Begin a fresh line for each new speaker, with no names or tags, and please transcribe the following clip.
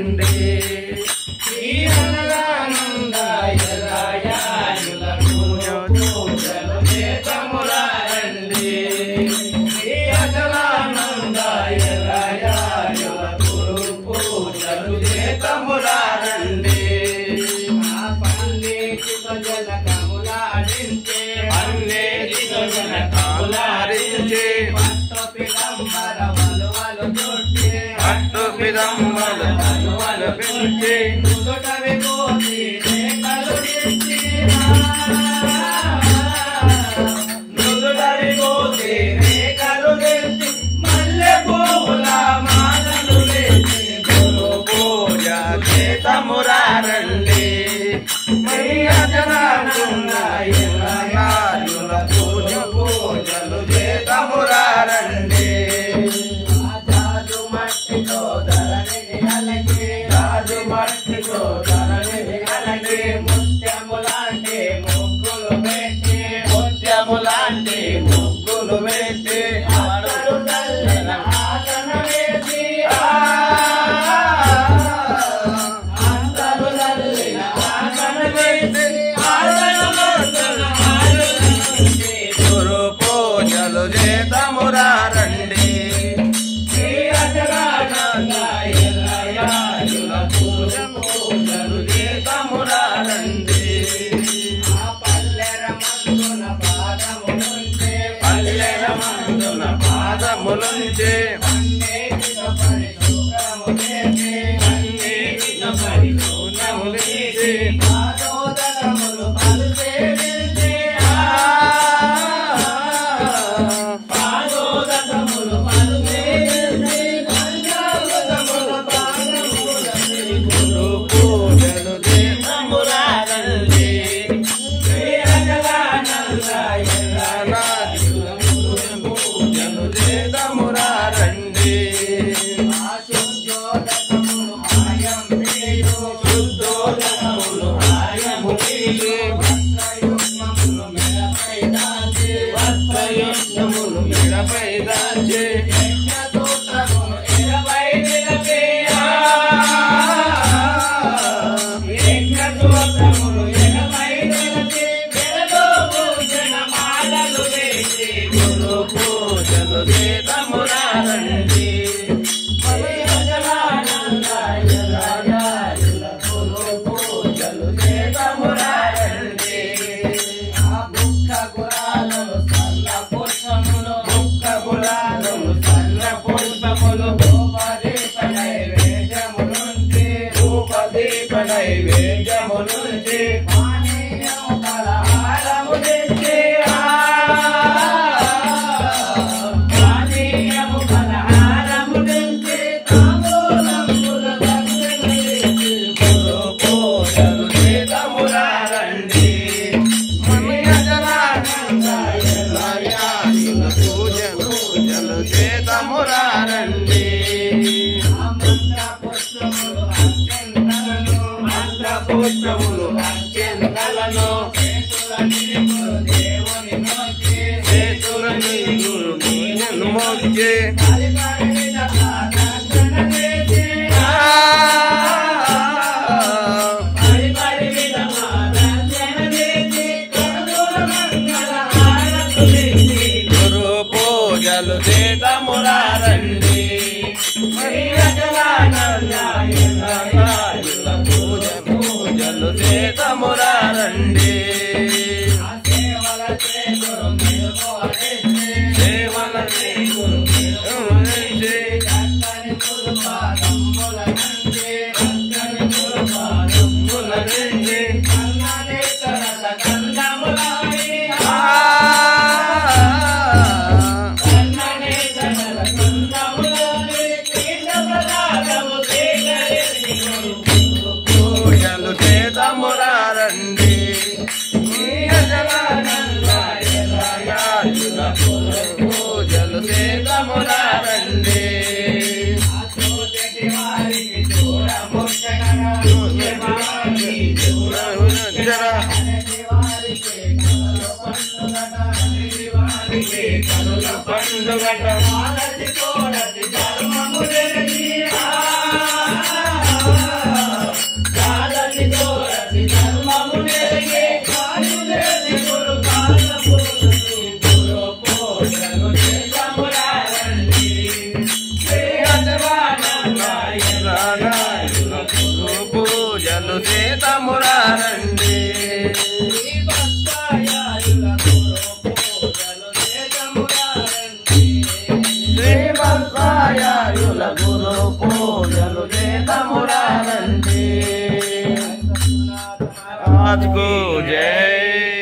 రండి శ్రీ అన్నదానందాయరాయులకు పూజలు చేతమురా రండి శ్రీ అన్నదానందాయరాయులకు పూజలు చేతమురా రండి పన్నీటితో జనకములాడించే పన్నీటితో జనకములాడించే పట్టు పిదంబలు వలువలు పెంచి నుదుట విభూతి రేఖలు తెచ్చి నుదుట విభూతి రేఖలు తెచ్చి మల్లె పువ్వుల మాలలు వేసి గురు పూజ చేతమురా రండి పూజలు చేతమురా రండి రాజు మట్టితో ధరణిని అలగి ముత్యములాంటి ముగ్గులు పెట్టి ముత్యములాంటి ముగ్గులు పెట్టి అందరూ తల్లిన ఆసన వేసి అందరూ తల్లిన ఆసన వేసి గురు పూజలు చేతమురా రండి పూజలు చేతమురా రండి పల్లెర మందున పాదములుంచే పరిశుభ్రము చేసి పాదోదకములు పలుసేవించి పాదోదకములు పలుసేవించి గురు పూజలు చేతమురా రండి శ్రీ పూజలు చేతమురా రండి శుద్ధోదకములు ఆయము వస్త్రయుగ్మములు మెడపై దాల్చి యజ్ఞసూత్రములు ఎడపై నిలపి యజ్ఞసూత్రములు ఎడపై నిలపి మెడలో భూషణ మాలలు వేసి గురు పూజలు చేతమురా రండి పూజలు చేతమురా రండి సన్న పుష్పములు ధూపదీప నైవేద్యము నుంచి పానీయము ఫలహారము తెచ్చి పానీయము ఫలహారము తెచ్చి తాంబూలముల గురు పూజలు చేతమురా రండి పూజలు చేతమురా రండి మంత్రపుష్పములు అత్యంతలను చేతులని గురుని మోక్షే గురు పూజలు చేతమురా రండి పూజలు చేతమురా రండి సేవల పూజలు చేతమురా రండి పూజలు చేతమురా రండి కనుల పండుగ చేతమురారండి శ్రీవత్సాయుల గురు పూజలు చేతమురారండి. ఆజ్కు జై.